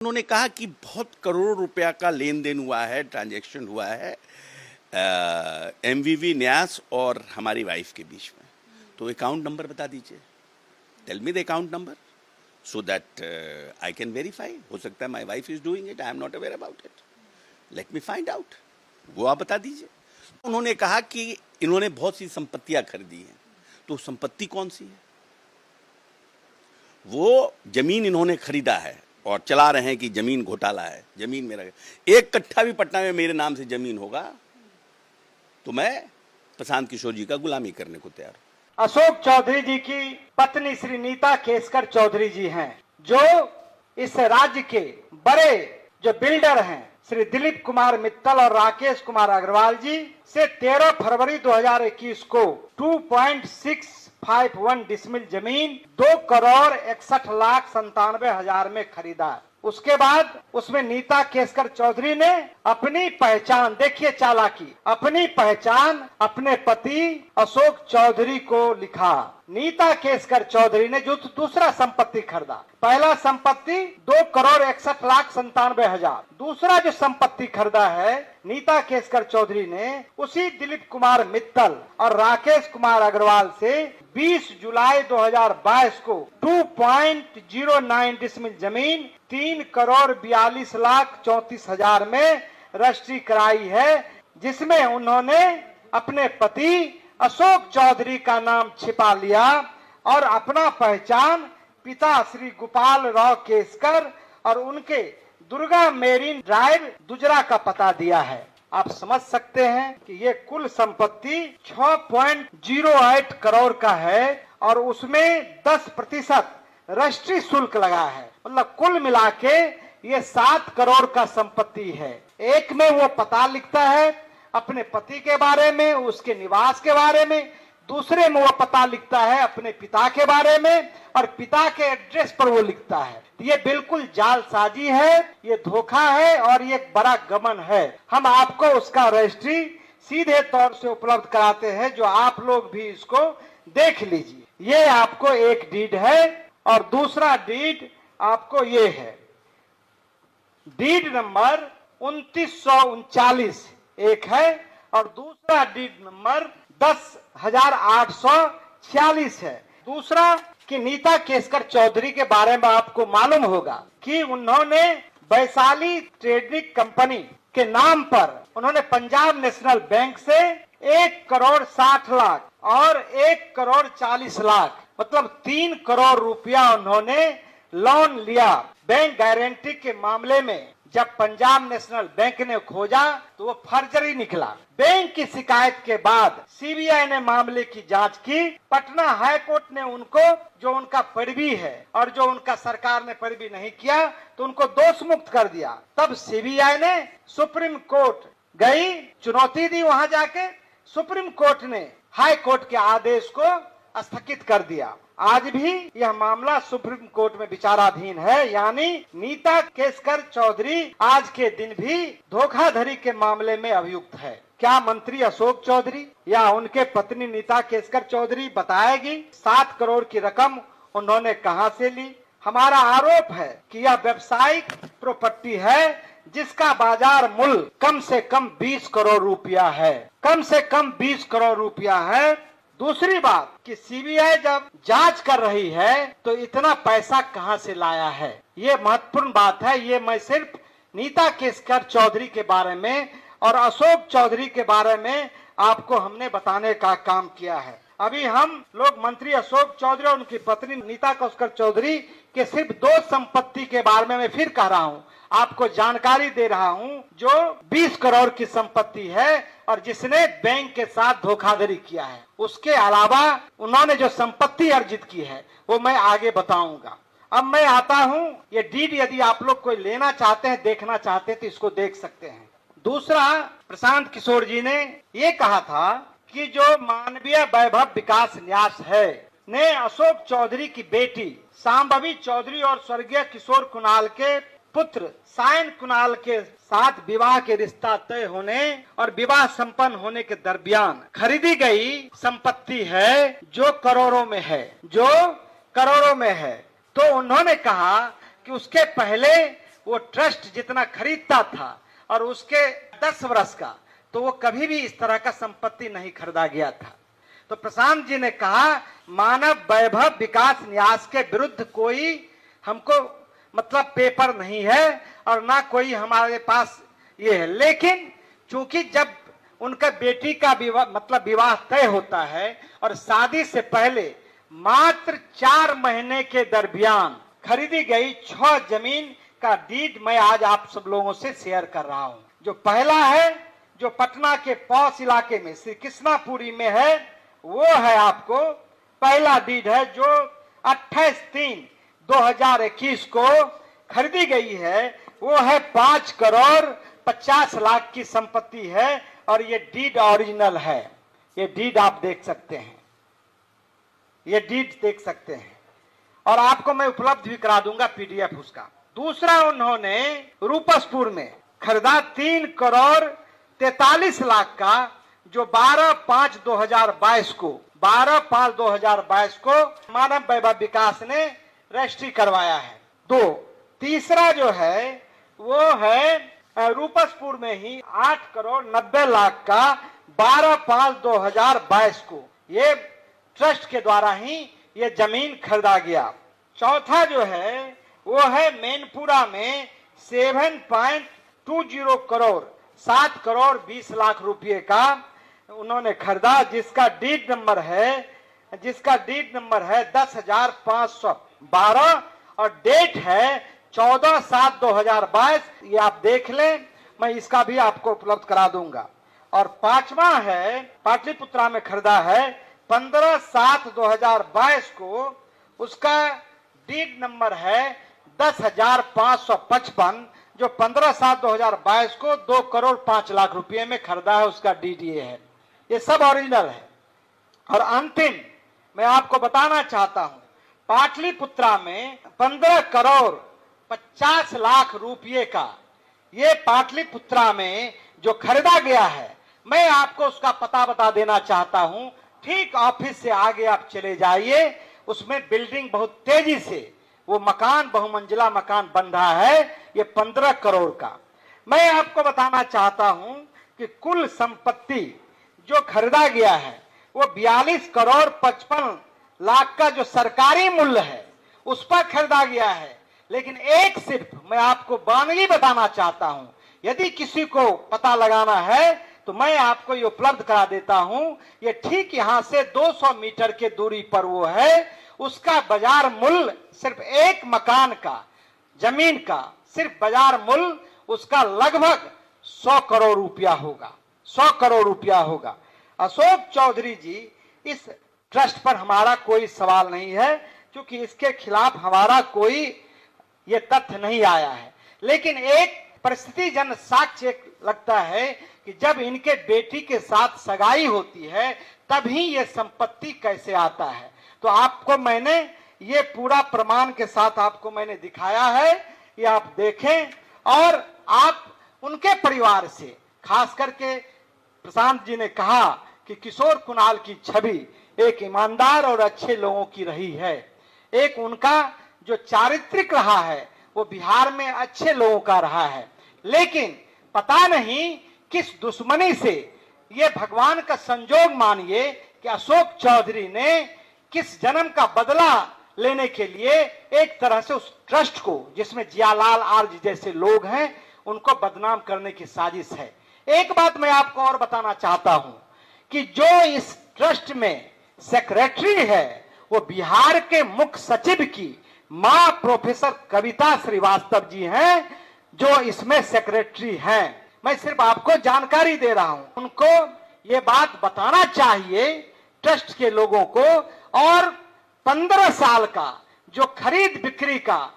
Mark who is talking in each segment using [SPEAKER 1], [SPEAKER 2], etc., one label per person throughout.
[SPEAKER 1] उन्होंने कहा कि बहुत करोड़ों रुपया का लेन देन हुआ है, ट्रांजैक्शन हुआ है एमवीवी न्यास और हमारी वाइफ के बीच में। तो अकाउंट नंबर बता दीजिए, tell me the account number so that I can verify. हो सकता है my wife is doing it, I am not aware about it, let me find out. वो आप बता दीजिए। उन्होंने कहा कि इन्होंने बहुत सी संपत्तियां खरीदी हैं। तो संपत्ति कौन सी है? वो जमीन इन्होंने खरीदा है और चला रहे हैं कि जमीन घोटाला है, जमीन मेरा। एक कट्ठा भी पटना में मेरे नाम से जमीन होगा तो मैं प्रशांत किशोर जी का गुलामी करने को तैयार हूं।
[SPEAKER 2] अशोक चौधरी जी की पत्नी श्री नीता केसकर चौधरी जी हैं, जो इस राज्य के बड़े जो बिल्डर हैं श्री दिलीप कुमार मित्तल और राकेश कुमार अग्रवाल जी से 13 फरवरी 2021 को 2.651 डिसमिल जमीन 2,61,97,000 में खरीदा। उसके बाद उसमें नीता केसकर चौधरी ने अपनी पहचान, देखिए चालाकी, अपनी पहचान अपने पति अशोक चौधरी को लिखा। नीता केसकर चौधरी ने जो दूसरा संपत्ति खरीदा, पहला संपत्ति 2,61,97,000, दूसरा जो संपत्ति खरीदा है नीता केसकर चौधरी ने उसी दिलीप कुमार मित्तल और राकेश कुमार अग्रवाल से 20 जुलाई 2022 को 2.09 डिसमिल जमीन 3,42,34,000 में रजिस्ट्री कराई है, जिसमें उन्होंने अपने पति अशोक चौधरी का नाम छिपा लिया और अपना पहचान पिता श्री गोपाल राव केसकर और उनके दुर्गा मेरीन ड्राइव दुजरा का पता दिया है। आप समझ सकते हैं कि ये कुल संपत्ति 6.08 करोड़ का है और उसमें 10% रजिस्ट्री शुल्क लगा है। मतलब कुल मिला के ये 7 करोड़ का संपत्ति है। एक में वो पता लिखता है अपने पति के बारे में, उसके निवास के बारे में, दूसरे में वो पता लिखता है अपने पिता के बारे में और पिता के एड्रेस पर वो लिखता है। ये बिल्कुल जालसाजी है, ये धोखा है और ये बड़ा गबन है। हम आपको उसका रजिस्ट्री सीधे तौर से उपलब्ध कराते हैं, जो आप लोग भी इसको देख लीजिए। ये आपको एक डीड है और दूसरा डीड आपको ये है, डीड नंबर 2939 एक है और दूसरा डीड नंबर 10,846 है। दूसरा कि नीता केसकर चौधरी के बारे में आपको मालूम होगा कि उन्होंने वैशाली ट्रेडिंग कंपनी के नाम पर उन्होंने पंजाब नेशनल बैंक से 1,60,00,000 और 1,40,00,000 मतलब 3 करोड़ रुपया उन्होंने लोन लिया बैंक गारंटी के मामले में। जब पंजाब नेशनल बैंक ने खोजा तो वो फर्जरी निकला। बैंक की शिकायत के बाद सीबीआई ने मामले की जांच की। पटना हाई कोर्ट ने उनको, जो उनका पैरवी है और जो उनका सरकार ने पैरवी नहीं किया, तो उनको दोष मुक्त कर दिया। तब सीबीआई ने सुप्रीम कोर्ट गई, चुनौती दी, वहां जाके सुप्रीम कोर्ट ने हाई कोर्ट के आदेश को स्थगित कर दिया। आज भी यह मामला सुप्रीम कोर्ट में विचाराधीन है, यानी नीता केसकर चौधरी आज के दिन भी धोखाधड़ी के मामले में अभियुक्त है। क्या मंत्री अशोक चौधरी या उनके पत्नी नीता केसकर चौधरी बताएगी 7 करोड़ की रकम उन्होंने कहां से ली? हमारा आरोप है कि यह व्यावसायिक प्रॉपर्टी है जिसका बाजार मूल्य कम से कम 20 करोड़ रुपया है, कम से कम 20 करोड़ रुपया है। दूसरी बात कि सीबीआई जब जांच कर रही है तो इतना पैसा कहां से लाया है, ये महत्वपूर्ण बात है। ये मैं सिर्फ नीता केसकर चौधरी के बारे में और अशोक चौधरी के बारे में आपको हमने बताने का काम किया है। अभी हम लोग मंत्री अशोक चौधरी और उनकी पत्नी नीता केसकर चौधरी के सिर्फ 2 संपत्ति के बारे में मैं फिर कह रहा हूं, आपको जानकारी दे रहा हूं, जो 20 करोड़ की संपत्ति है और जिसने बैंक के साथ धोखाधड़ी किया है। उसके अलावा उन्होंने जो संपत्ति अर्जित की है वो मैं आगे बताऊंगा। अब मैं आता हूं, ये डीड यदि आप लोग कोई लेना चाहते हैं, देखना चाहते हैं तो इसको देख सकते हैं। दूसरा, प्रशांत किशोर जी ने ये कहा था कि जो मानवीय वैभव विकास न्यास है ने अशोक चौधरी की बेटी सांभवी चौधरी और स्वर्गीय किशोर कुणाल के पुत्र सायन कुणाल के साथ विवाह के रिश्ता तय होने और विवाह संपन्न होने के दरमियान खरीदी गई संपत्ति है जो करोड़ों में है, जो करोड़ों में है। तो उन्होंने कहा कि उसके पहले वो ट्रस्ट जितना खरीदता था और उसके 10 वर्ष का, तो वो कभी भी इस तरह का संपत्ति नहीं खरीदा गया था। तो प्रशांत जी ने कहा मानव वैभव विकास न्यास के विरुद्ध कोई हमको मतलब पेपर नहीं है और ना कोई हमारे पास ये है, लेकिन चूंकि जब उनका बेटी का विवाह तय होता है और शादी से पहले मात्र 4 महीने के दरमियान खरीदी गई 6 जमीन का डीड मैं आज आप सब लोगों से शेयर कर रहा हूं। जो पहला है, जो पटना के पौष इलाके में श्री कृष्णापुरी में है, वो है आपको पहला डीड है जो 28/3/2021 को खरीदी गई है। वो है 5 करोड़ 50 लाख की संपत्ति है और ये डीड ओरिजिनल है। ये डीड आप देख सकते हैं, ये डीड देख सकते हैं और आपको मैं उपलब्ध भी करा दूंगा पीडीएफ उसका। दूसरा उन्होंने रूपसपुर में खरीदा 3 करोड़ 43 लाख का, जो 12/5/2022 को मानव वैभव विकास ने रजिस्ट्री करवाया है। 2 तीसरा जो है वो है रूपसपुर में ही 8 करोड़ 90 लाख का 12/5/2022 को, ये ट्रस्ट के द्वारा ही ये जमीन खरीदा गया। चौथा जो है वो है मैनपुरा में 7.20 करोड़ 7 करोड़ 20 लाख रुपए का उन्होंने खरीदा, जिसका डीड नंबर है 10,512 और डेट है 14/7/2022। ये आप देख लें, मैं इसका भी आपको उपलब्ध करा दूंगा। और 5वां है पाटलिपुत्रा में खरीदा है 15/7/2022 को, उसका डीड नंबर है 10,555, जो 15/7/2022 को 2 करोड़ 5 लाख रुपए में खरीदा है, उसका डीड ये है। ये सब ओरिजिनल है। और अंतिम मैं आपको बताना चाहता हूं, पाटलिपुत्रा में 15 करोड़ 50 लाख रुपए का ये पाटलिपुत्रा में जो खरीदा गया है, मैं आपको उसका पता बता देना चाहता हूं। ठीक ऑफिस से आगे आप चले जाइए, उसमें बिल्डिंग बहुत तेजी से वो मकान, बहुमंजिला मकान बन रहा है, ये 15 करोड़ का। मैं आपको बताना चाहता हूं कि कुल संपत्ति जो खरीदा गया है वो 42 करोड़ 55 लाख का जो सरकारी मूल्य है उस पर खरीदा गया है। लेकिन एक सिर्फ मैं आपको वानगी बताना चाहता हूं, यदि किसी को पता लगाना है तो मैं आपको ये उपलब्ध करा देता हूं। ये ठीक यहां से 200 मीटर के दूरी पर वो है, उसका बाजार मूल्य सिर्फ एक मकान का, जमीन का सिर्फ बाजार मूल्य उसका लगभग 100 करोड़ रुपया होगा, 100 करोड़ रुपया होगा। अशोक चौधरी जी, इस ट्रस्ट पर हमारा कोई सवाल नहीं है, क्योंकि इसके खिलाफ हमारा कोई ये तथ्य नहीं आया है। लेकिन एक परिस्थिति जन साक्ष्य लगता है कि जब इनके बेटी के साथ सगाई होती है तभी ये संपत्ति कैसे आता है। तो आपको मैंने ये पूरा प्रमाण के साथ आपको मैंने दिखाया है, ये आप देखें। और आप उनके परिवार से, खास करके प्रशांत जी ने कहा कि किशोर कुणाल की छवि एक ईमानदार और अच्छे लोगों की रही है, एक उनका जो चारित्रिक रहा है वो बिहार में अच्छे लोगों का रहा है। लेकिन पता नहीं किस दुश्मनी से, ये भगवान का संजोग मानिए कि अशोक चौधरी ने किस जन्म का बदला लेने के लिए एक तरह से उस ट्रस्ट को, जिसमें जियालाल आर्य जैसे लोग हैं, उनको बदनाम करने की साजिश है। एक बात मैं आपको और बताना चाहता हूं कि जो इस ट्रस्ट में सेक्रेटरी है वो बिहार के मुख्य सचिव की मां प्रोफेसर कविता श्रीवास्तव जी हैं, जो इसमें सेक्रेटरी हैं। मैं सिर्फ आपको जानकारी दे रहा हूं, उनको ये बात बताना चाहिए ट्रस्ट के लोगों को। और 15 साल का जो खरीद बिक्री का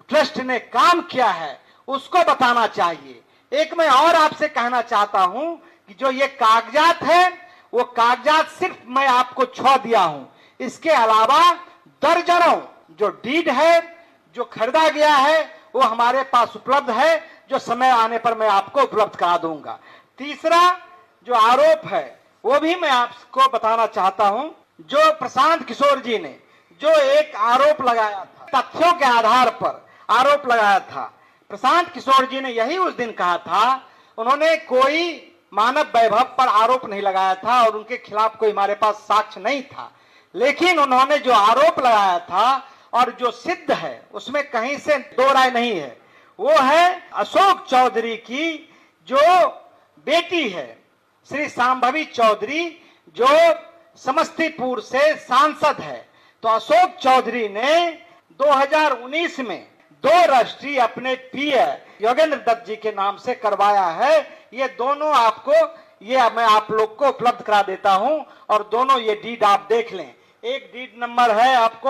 [SPEAKER 2] ट्रस्ट ने काम किया है उसको बताना चाहिए। एक मैं और आपसे कहना चाहता हूं कि जो ये कागजात है वो कागजात सिर्फ मैं आपको छुआ दिया हूं, इसके अलावा दर्जनों जो डीड है, जो खरीदा गया है, वो हमारे पास उपलब्ध है, जो समय आने पर मैं आपको उपलब्ध करा दूंगा। तीसरा जो आरोप है वो भी मैं आपको बताना चाहता हूं। जो प्रशांत किशोर जी ने जो एक आरोप लगाया था, तथ्यों के आधार पर आरोप लगाया था, प्रशांत किशोर जी ने यही उस दिन कहा था। उन्होंने कोई मानव वैभव पर आरोप नहीं लगाया था और उनके खिलाफ कोई हमारे पास साक्ष्य नहीं था, लेकिन उन्होंने जो आरोप लगाया था और जो सिद्ध है उसमें कहीं से दो राय नहीं है, वो है अशोक चौधरी की जो बेटी है श्री शांभवी चौधरी, जो समस्तीपुर से सांसद है। तो अशोक चौधरी ने 2019 में 2 रजिस्ट्री अपने पीए योगेंद्र दत्त जी के नाम से करवाया है। ये दोनों आपको, ये मैं आप लोग को उपलब्ध करा देता हूं और दोनों ये डीड आप देख लें। एक डीड नंबर है आपको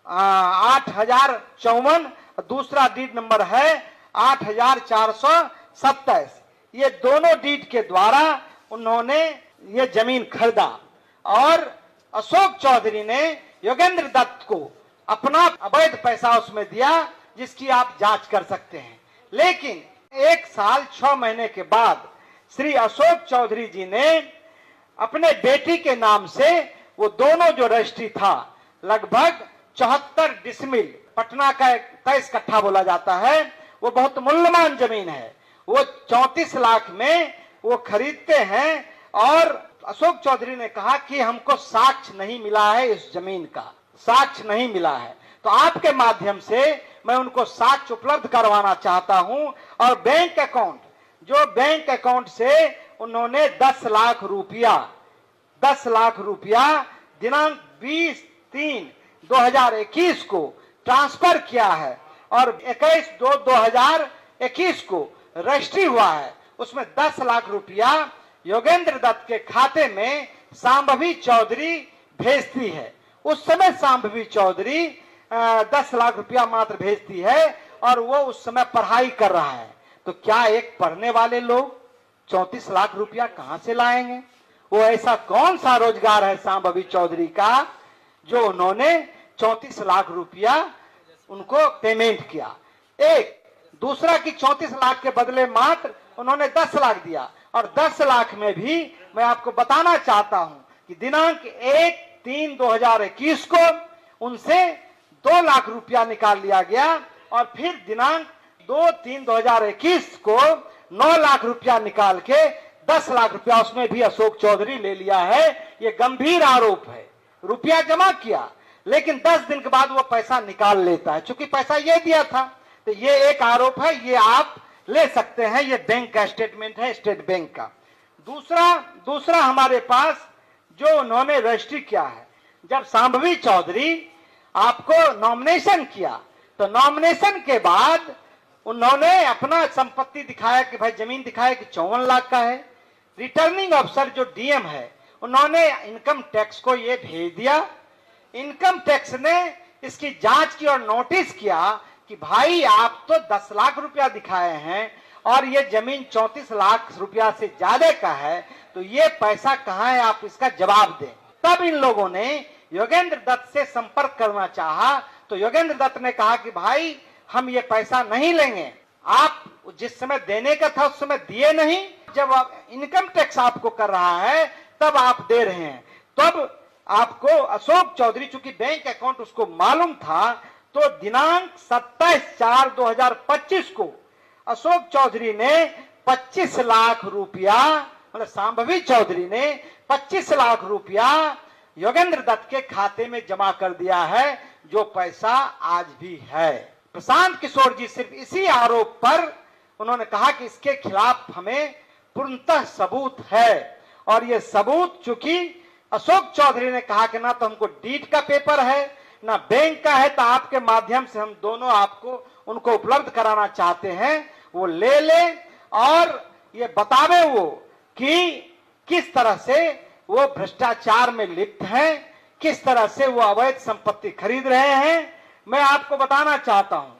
[SPEAKER 2] 8054, दूसरा डीड नंबर है 8427। ये दोनों डीड के द्वारा उन्होंने ये जमीन खरीदा और अशोक चौधरी ने योगेंद्र दत्त को अपना अवैध पैसा उसमें दिया, जिसकी आप जांच कर सकते हैं। लेकिन 1 साल 6 महीने के बाद श्री अशोक चौधरी जी ने अपने बेटी के नाम से वो दोनों जो रजिस्ट्री था, लगभग 74 डिसमिल, पटना का 23 कट्ठा बोला जाता है, वो बहुत मूल्यवान जमीन है, वो 34 लाख में वो खरीदते हैं। और अशोक चौधरी ने कहा कि हमको साक्ष्य नहीं मिला है, इस जमीन का साक्ष्य नहीं मिला है। तो आपके माध्यम से मैं उनको साक्ष्य उपलब्ध करवाना चाहता हूं। और बैंक अकाउंट, जो बैंक अकाउंट से उन्होंने 10 लाख रुपया दिनांक 20/3/2021 को ट्रांसफर किया है और 21/2/2021 को रजिस्ट्री हुआ है, उसमें 10 लाख रुपया योगेंद्र दत्त के खाते में शांभवी चौधरी भेजती है। उस समय शांभवी चौधरी 10 लाख रुपया मात्र भेजती है और वो उस समय पढ़ाई कर रहा है। तो क्या एक पढ़ने वाले लोग 34 लाख रुपया कहां से लाएंगे? वो ऐसा कौन सा रोजगार है शांभवी चौधरी का जो उन्होंने 34 लाख रुपया उनको पेमेंट किया? एक दूसरा की 34 लाख के बदले मात्र उन्होंने 10 लाख दिया। और 10 लाख में भी मैं आपको बताना चाहता हूं कि दिनांक 1/3/2021 को उनसे 2 लाख रुपया निकाल लिया गया और फिर दिनांक 2/3/2021 को 9 लाख रुपया निकाल के 10 लाख रुपया उसमें भी अशोक चौधरी ले लिया है। ये गंभीर आरोप है। रुपया जमा किया लेकिन 10 दिन के बाद वो पैसा निकाल लेता है, चूंकि पैसा ये दिया था। तो ये एक आरोप है, ये आप ले सकते हैं, ये बैंक का स्टेटमेंट है, स्टेट बैंक का। दूसरा हमारे पास जो उन्होंने रजिस्ट्री किया है, जब शांभवी चौधरी आपको नॉमिनेशन किया तो नॉमिनेशन के बाद उन्होंने अपना संपत्ति दिखाया कि भाई जमीन दिखाया कि 54 लाख का है। रिटर्निंग अफसर जो डीएम है उन्होंने इनकम टैक्स को ये भेज दिया। इनकम टैक्स ने इसकी जांच की और नोटिस किया कि भाई आप तो 10 लाख रुपया दिखाए हैं और ये जमीन 34 लाख रुपया से ज्यादा का है, तो ये पैसा कहां है, आप इसका जवाब दें। तब इन लोगों ने योगेंद्र दत्त से संपर्क करना चाहा तो योगेंद्र दत्त ने कहा कि भाई हम ये पैसा नहीं लेंगे, आप जिस समय देने का था उस समय दिए नहीं, जब इनकम टैक्स आपको कर रहा है तब आप दे रहे हैं। तब आपको अशोक चौधरी, चूंकि बैंक अकाउंट उसको मालूम था, तो दिनांक 27/4/2025 को अशोक चौधरी ने 25 लाख रुपया, मतलब शांभवी चौधरी ने 25 लाख रुपया योगेंद्र दत्त के खाते में जमा कर दिया है, जो पैसा आज भी है। प्रशांत किशोर जी सिर्फ इसी आरोप पर उन्होंने कहा कि इसके खिलाफ हमें पूर्णतः सबूत है। और ये सबूत चूंकि अशोक चौधरी ने कहा कि ना तो हमको डीड का पेपर है ना बैंक का है, तो आपके माध्यम से हम दोनों आपको उनको उपलब्ध कराना चाहते हैं। वो ले ले और ये बतावे वो कि किस तरह से वो भ्रष्टाचार में लिप्त हैं, किस तरह से वो अवैध संपत्ति खरीद रहे हैं। मैं आपको बताना चाहता हूं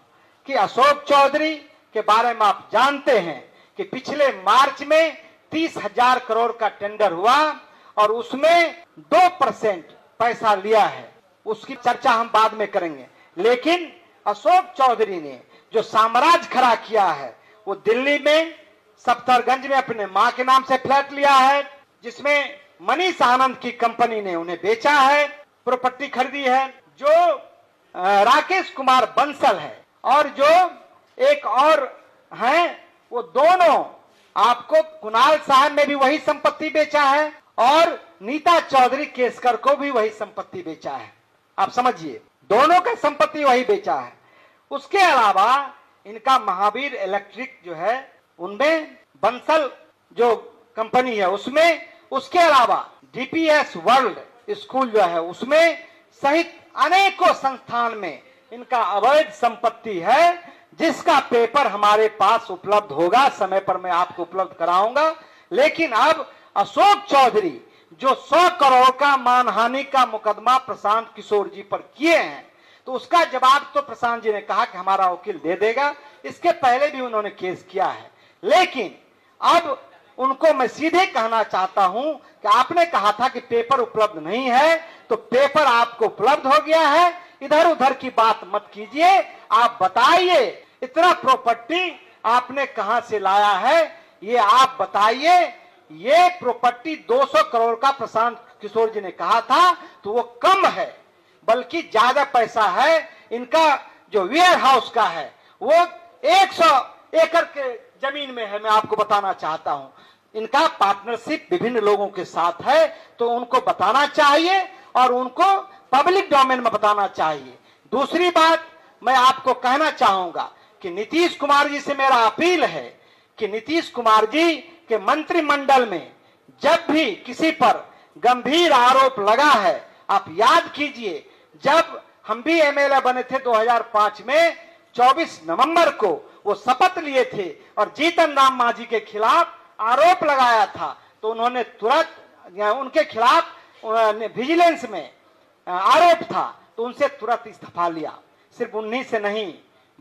[SPEAKER 2] कि अशोक चौधरी के बारे में आप जानते हैं कि पिछले मार्च में 30,000 करोड़ का टेंडर हुआ और उसमें 2% पैसा लिया है। उसकी चर्चा हम बाद में करेंगे। लेकिन अशोक चौधरी ने जो साम्राज्य खड़ा किया है, वो दिल्ली में सफदरगंज में अपने मां के नाम से फ्लैट लिया है, जिसमें मनीष आनंद की कंपनी ने उन्हें बेचा है, प्रॉपर्टी खरीदी है। जो राकेश कुमार बंसल है और जो एक और हैं वो दोनों, आपको कुणाल साहब ने भी वही संपत्ति बेचा है और नीता चौधरी केसकर को भी वही संपत्ति बेचा है। आप समझिए, दोनों का संपत्ति वही बेचा है। उसके अलावा इनका महावीर इलेक्ट्रिक जो है उनमें बंसल जो कंपनी है उसमें, उसके अलावा डीपीएस वर्ल्ड स्कूल जो है उसमें सहित अनेकों संस्थान में इनका अवैध संपत्ति है, जिसका पेपर हमारे पास उपलब्ध होगा, समय पर मैं आपको उपलब्ध कराऊंगा। लेकिन अब अशोक चौधरी जो 100 करोड़ का मानहानि का मुकदमा प्रशांत किशोर जी पर किए हैं, तो उसका जवाब तो प्रशांत जी ने कहा कि हमारा वकील दे देगा। इसके पहले भी उन्होंने केस किया है, लेकिन अब उनको मैं सीधे कहना चाहता हूं कि आपने कहा था कि पेपर उपलब्ध नहीं है, तो पेपर आपको उपलब्ध हो गया है। इधर उधर की बात मत कीजिए, आप बताइए इतना प्रॉपर्टी आपने कहां से लाया है, ये आप बताइए। ये प्रॉपर्टी 200 करोड़ का प्रशांत किशोर जी ने कहा था, तो वो कम है, बल्कि ज्यादा पैसा है। इनका जो वेयर हाउस का है वो 100 एकड़ के जमीन में है। मैं आपको बताना चाहता हूं, इनका पार्टनरशिप विभिन्न लोगों के साथ है, तो उनको बताना चाहिए और उनको पब्लिक डोमेन में बताना चाहिए। दूसरी बात मैं आपको कहना चाहूंगा कि नीतीश कुमार जी से मेरा अपील है कि नीतीश कुमार जी के मंत्रिमंडल में जब भी किसी पर गंभीर आरोप लगा है, आप याद कीजिए जब हम भी एमएलए बने थे 2005 में 24 नवंबर को वो शपथ लिए थे और जीतन राम मांझी के खिलाफ आरोप लगाया था, तो उन्होंने तुरंत उनके खिलाफ विजिलेंस में आरोप था, तो उनसे तुरंत इस्तीफा लिया। सिर्फ उन्हीं से नहीं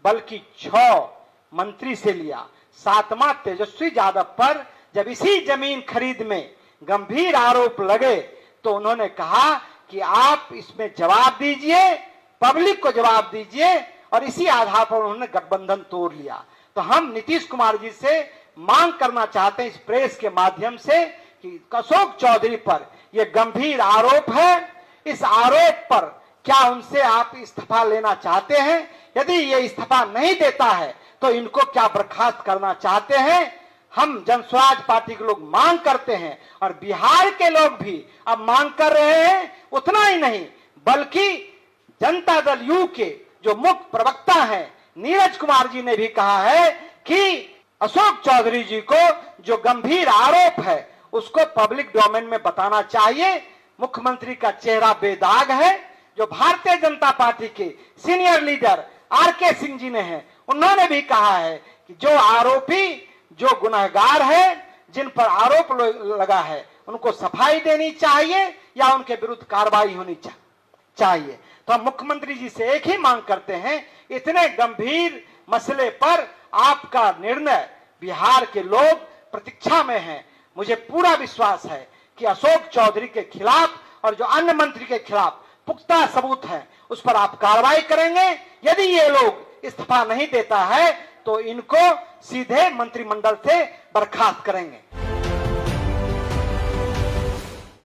[SPEAKER 2] बल्कि 6 मंत्री से लिया। 7वां तेजस्वी यादव पर जब इसी जमीन खरीद में गंभीर आरोप लगे, तो उन्होंने कहा कि आप इसमें जवाब दीजिए, पब्लिक को जवाब दीजिए, और इसी आधार पर उन्होंने गठबंधन तोड़ लिया। तो हम नीतीश कुमार जी से मांग करना चाहते हैं इस प्रेस के माध्यम से कि अशोक चौधरी पर यह गंभीर आरोप है, इस आरोप पर क्या उनसे आप इस्तीफा लेना चाहते हैं? यदि ये इस्तीफा नहीं देता है तो इनको क्या बर्खास्त करना चाहते हैं? हम जनस्वराज पार्टी के लोग मांग करते हैं और बिहार के लोग भी अब मांग कर रहे हैं। उतना ही नहीं बल्कि जनता दल यू के जो मुख्य प्रवक्ता हैं नीरज कुमार जी ने भी कहा है कि अशोक चौधरी जी को जो गंभीर आरोप है उसको पब्लिक डोमेन में बताना चाहिए। मुख्यमंत्री का चेहरा बेदाग है। जो भारतीय जनता पार्टी के senior leader R K Singh ji ने हैं, उन्होंने भी कहा है कि जो आरोपी, जो गुनहगार है, जिन पर आरोप लगा है, उनको सफाई देनी चाहिए या उनके विरुद्ध कार्रवाई होनी चाहिए। तो हम मुख्यमंत्री जी से एक ही मांग करते हैं, इतने गंभीर मसले पर आपका निर्णय बिहार के लोग प्रतीक्षा में हैं। मुझे पूरा विश्वास है कि अशोक चौधरी के खिलाफ और जो अन्य मंत्री के खिलाफ पुख्ता सबूत है उस पर आप कार्रवाई करेंगे। यदि ये लोग इस्तीफा नहीं देता है तो इनको सीधे मंत्रिमंडल से बर्खास्त करेंगे।